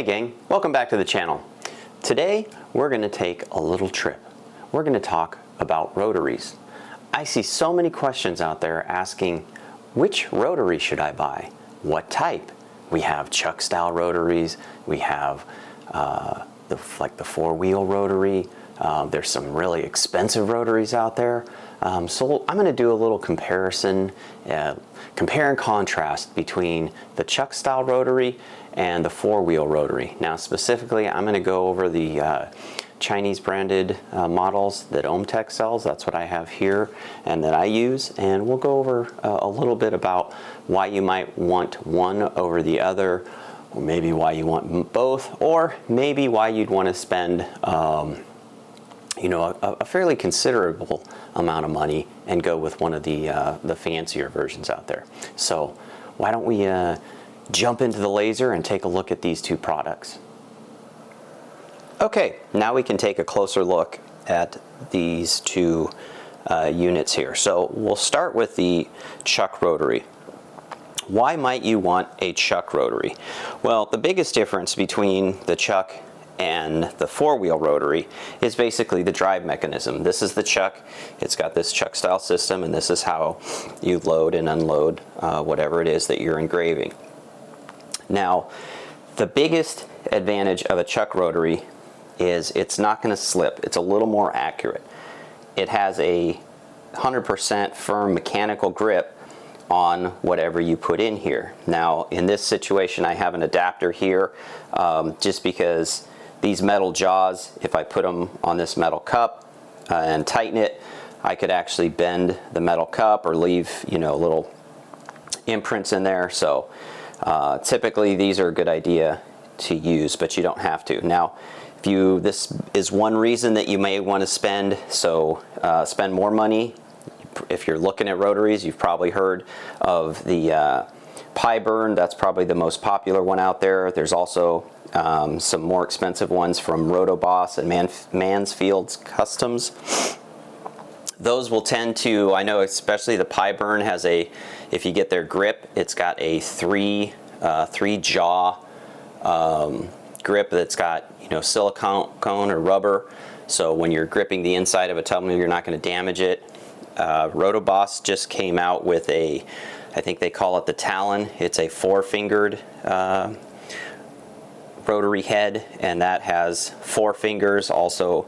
Hey gang, welcome back to the channel. Today we're going to take a little trip. We're going to talk about rotaries. I see so many questions out there asking, which rotary should I buy? What type? We have chuck style rotaries, we have the four-wheel rotary, there's some really expensive rotaries out there. So I'm going to do a little comparison, compare and contrast between the chuck style rotary and the four-wheel rotary. Now specifically I'm going to go over the Chinese branded models that Ohmtech sells. That's what I have here and that I use, and we'll go over a little bit about why you might want one over the other, or maybe why you want both, or maybe why you'd want to spend a fairly considerable amount of money and go with one of the fancier versions out there. So why don't we jump into the laser and take a look at these two products. Okay, now we can take a closer look at these two units here. So we'll start with the chuck rotary. Why might you want a chuck rotary? Well, the biggest difference between the chuck and the four-wheel rotary is basically the drive mechanism. This is the chuck. It's got this chuck style system, and this is how you load and unload whatever it is that you're engraving. Now, the biggest advantage of a chuck rotary is it's not going to slip. It's a little more accurate. It has a 100% firm mechanical grip on whatever you put in here. Now, in this situation, I have an adapter here just because these metal jaws, if I put them on this metal cup and tighten it, I could actually bend the metal cup or leave, little imprints in there. So typically these are a good idea to use, but you don't have to. Now, this is one reason that you may want to spend more money. If you're looking at rotaries, you've probably heard of the pie burn. That's probably the most popular one out there. There's also some more expensive ones from Rotoboss and Mansfield's Customs. Those will tend to, I know especially the pie burn has if you get their grip, it's got a three jaw grip that's got silicone or rubber. So when you're gripping the inside of a tumbler, you're not going to damage it. Rotoboss just came out with I think they call it the Talon. It's a four-fingered rotary head, and that has 4 fingers. Also,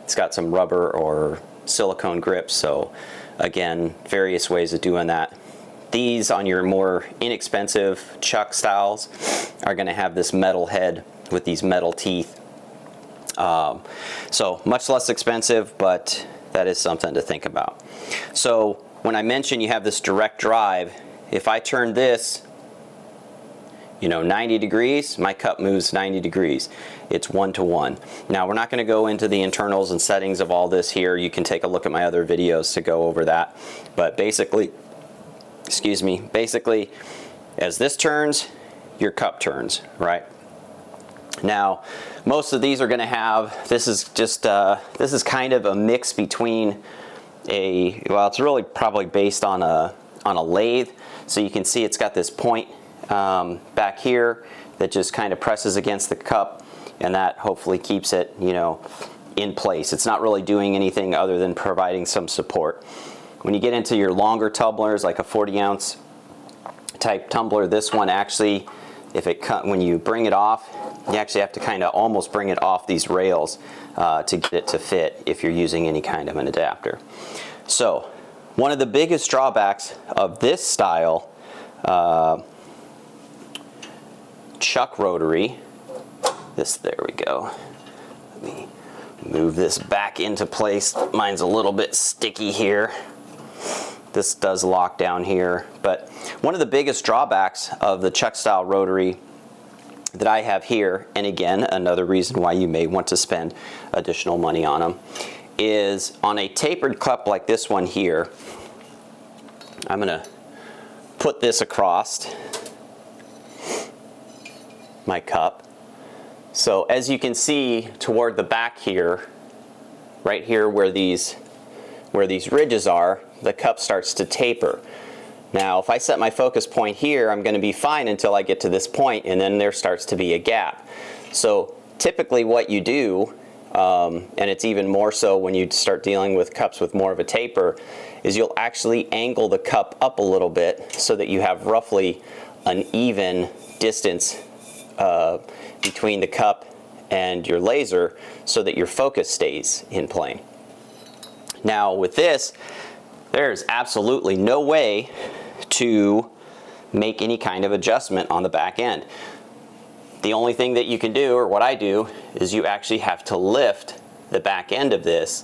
it's got some rubber or silicone grips. So again, various ways of doing that. These on your more inexpensive chuck styles are going to have this metal head with these metal teeth. So much less expensive, but that is something to think about. So when I mention you have this direct drive, if I turn this 90 degrees, my cup moves 90 degrees. It's 1-to-1. Now, we're not going to go into the internals and settings of all this here. You can take a look at my other videos to go over that. But basically, as this turns, your cup turns, right? Now, most of these are going to have, this is kind of a mix between it's really probably based on a lathe. So you can see it's got this point back here that just kind of presses against the cup, and that hopefully keeps it, in place. It's not really doing anything other than providing some support. When you get into your longer tumblers, like a 40-ounce type tumbler, this one actually, when you bring it off, you actually have to kind of almost bring it off these rails to get it to fit if you're using any kind of an adapter. So one of the biggest drawbacks of this style chuck rotary, there we go. Let me move this back into place. Mine's a little bit sticky here. This does lock down here, but one of the biggest drawbacks of the chuck style rotary that I have here, and again, another reason why you may want to spend additional money on them, is on a tapered cup like this one here. I'm going to put this across my cup. So as you can see toward the back here, right here where these ridges are, the cup starts to taper. Now, if I set my focus point here, I'm going to be fine until I get to this point, and then there starts to be a gap. So typically what you do, and it's even more so when you start dealing with cups with more of a taper, is you'll actually angle the cup up a little bit so that you have roughly an even distance between the cup and your laser so that your focus stays in plane. Now with this, there's absolutely no way to make any kind of adjustment on the back end. The only thing that you can do, or what I do, is you actually have to lift the back end of this,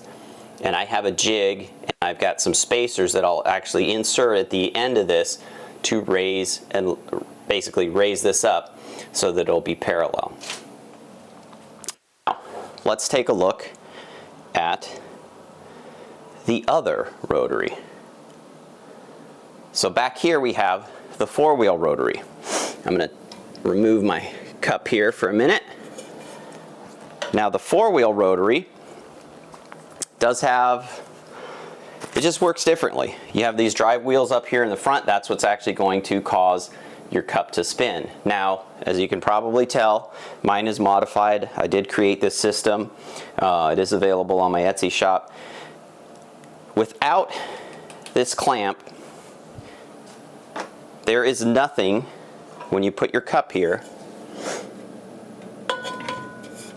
and I have a jig and I've got some spacers that I'll actually insert at the end of this to raise and basically raise this up so that it'll be parallel. Now, let's take a look at the other rotary. So back here we have the 4-wheel rotary. I'm going to remove my cup here for a minute. Now the 4-wheel rotary does have, it just works differently. You have these drive wheels up here in the front. That's what's actually going to cause your cup to spin. Now, as you can probably tell, mine is modified. I did create this system. It is available on my Etsy shop. Without this clamp, there is nothing when you put your cup here.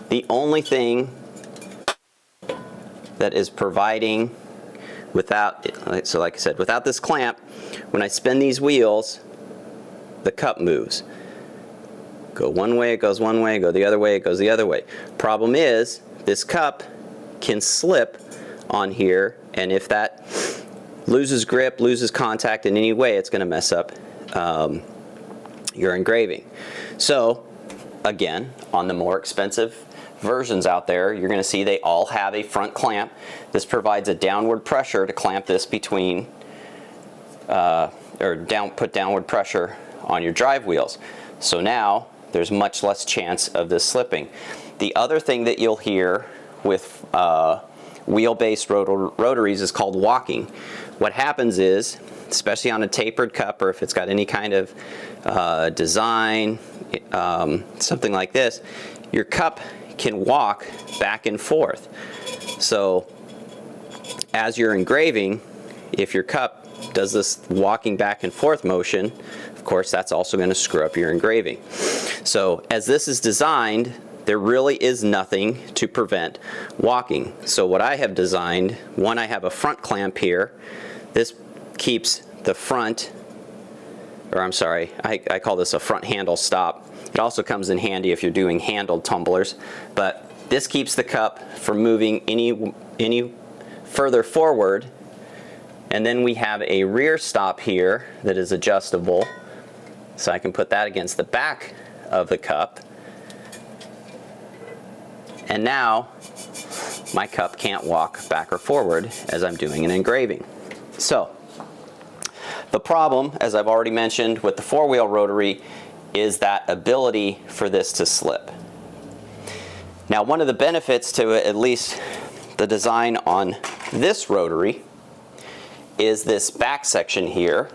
The only thing that is providing without, so like I said, without this clamp, when I spin these wheels, the cup moves. Go one way, it goes one way, go the other way, it goes the other way. Problem is, this cup can slip on here, and if that loses grip, loses contact in any way, it's going to mess up your engraving. So again, on the more expensive versions out there, you're going to see they all have a front clamp. This provides a downward pressure to clamp this between, put downward pressure on your drive wheels. So now there's much less chance of this slipping. The other thing that you'll hear with wheel-based rotaries is called walking. What happens is, especially on a tapered cup, or if it's got any kind of design, something like this, your cup can walk back and forth. So as you're engraving, if your cup does this walking back and forth motion, of course that's also going to screw up your engraving. So as this is designed, there really is nothing to prevent walking. So what I have designed, one, I have a front clamp here. This keeps the front, or I'm sorry, I call this a front handle stop. It also comes in handy if you're doing handled tumblers, but this keeps the cup from moving any further forward. And then we have a rear stop here that is adjustable, so I can put that against the back of the cup. And now my cup can't walk back or forward as I'm doing an engraving. So the problem, as I've already mentioned with the 4-wheel rotary, is that ability for this to slip. Now, one of the benefits to at least the design on this rotary is this back section here.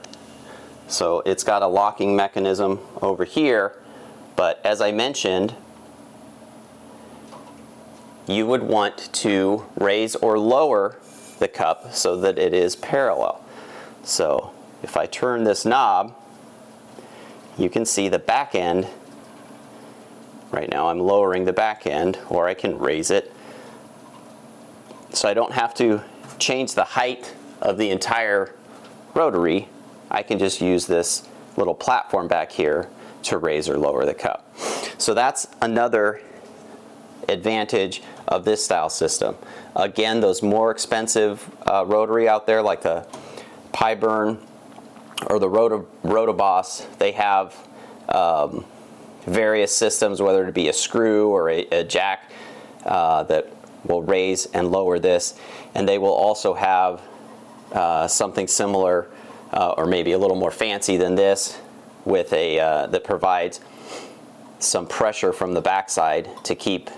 So it's got a locking mechanism over here, but as I mentioned, you would want to raise or lower the cup so that it is parallel. So if I turn this knob, you can see the back end. Right now I'm lowering the back end, or I can raise it. So I don't have to change the height of the entire rotary. I can just use this little platform back here to raise or lower the cup. So that's another advantage of this style system. Again, those more expensive rotary out there, like the Pyburn or the Rotoboss, they have various systems, whether it be a screw or a jack that will raise and lower this, and they will also have something similar or maybe a little more fancy than this with a that provides some pressure from the backside to keep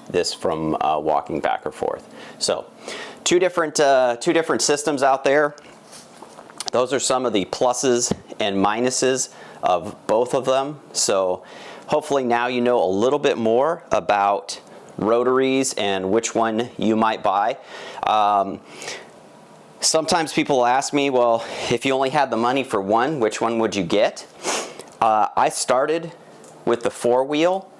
this from walking back or forth. So two different systems out there. those are some of the pluses and minuses of both of them. So hopefully now you know a little bit more about rotaries and which one you might buy. Sometimes people ask me, well, if you only had the money for one, which one would you get? I started with the 4-wheel,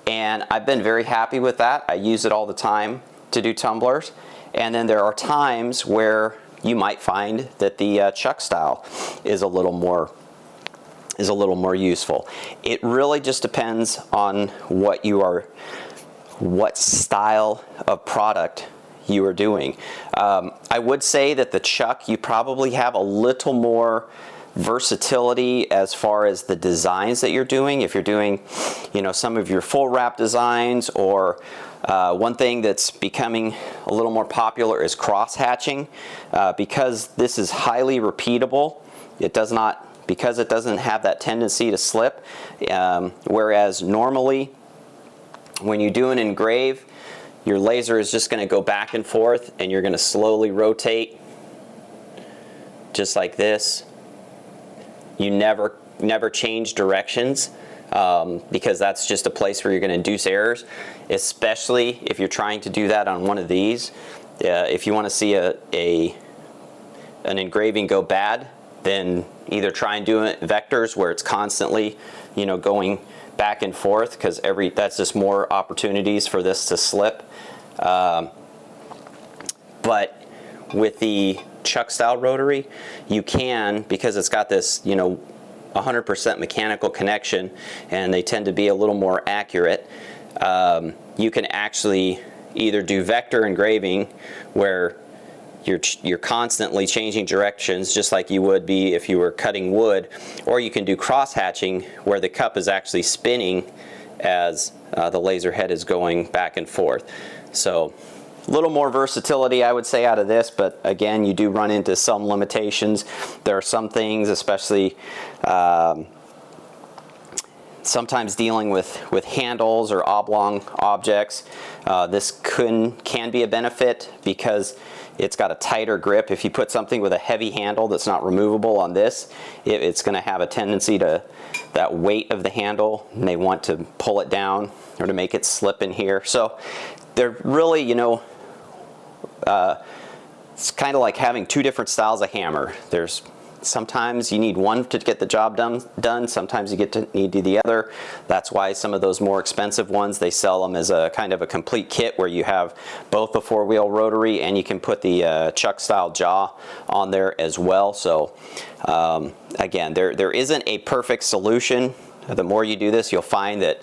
and I've been very happy with that. I use it all the time to do tumblers. And then there are times where you might find that the chuck style is a little more useful. It really just depends on what style of product you are doing. I would say that the chuck, you probably have a little more versatility as far as the designs that you're doing. If you're doing, some of your full wrap designs, or one thing that's becoming a little more popular is cross hatching. Because this is highly repeatable, because it doesn't have that tendency to slip. Whereas normally, when you do an engrave, your laser is just going to go back and forth, and you're going to slowly rotate just like this. You never change directions, because that's just a place where you're going to induce errors, especially if you're trying to do that on one of these. If you want to see an engraving go bad, then either try and do it vectors where it's constantly, going back and forth, because that's just more opportunities for this to slip. But with the chuck style rotary, you can, because it's got this 100% mechanical connection, and they tend to be a little more accurate. You can actually either do vector engraving, where you're constantly changing directions just like you would be if you were cutting wood, or you can do cross hatching, where the cup is actually spinning as the laser head is going back and forth. So a little more versatility, I would say, out of this, but again, you do run into some limitations. There are some things, especially sometimes dealing with handles or oblong objects. This can be a benefit because it's got a tighter grip. If you put something with a heavy handle that's not removable on this, it's going to have a tendency to, that weight of the handle, may want to pull it down or to make it slip in here. So they're really, it's kind of like having two different styles of hammer. Sometimes you need one to get the job done. Sometimes you need the other. That's why some of those more expensive ones, they sell them as a kind of a complete kit, where you have both the 4-wheel rotary, and you can put the chuck style jaw on there as well. So again, there isn't a perfect solution. The more you do this, you'll find that,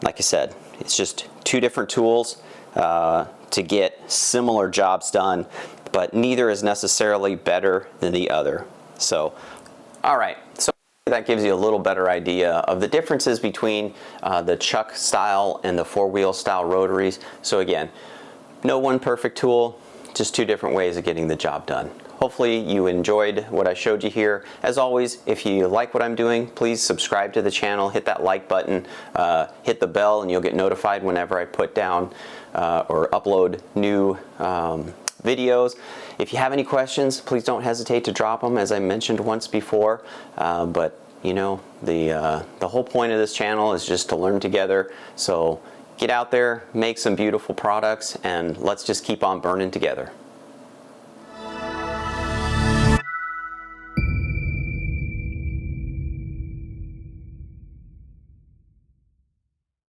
like I said, it's just two different tools to get similar jobs done, but neither is necessarily better than the other. So, all right, so that gives you a little better idea of the differences between the chuck style and the 4-wheel style rotaries. So again, no one perfect tool, just two different ways of getting the job done. Hopefully you enjoyed what I showed you here. As always, if you like what I'm doing, please subscribe to the channel, hit that like button, hit the bell, and you'll get notified whenever I put down or upload new videos. If you have any questions, please don't hesitate to drop them, as I mentioned once before. But the whole point of this channel is just to learn together. So get out there, make some beautiful products, and let's just keep on burning together.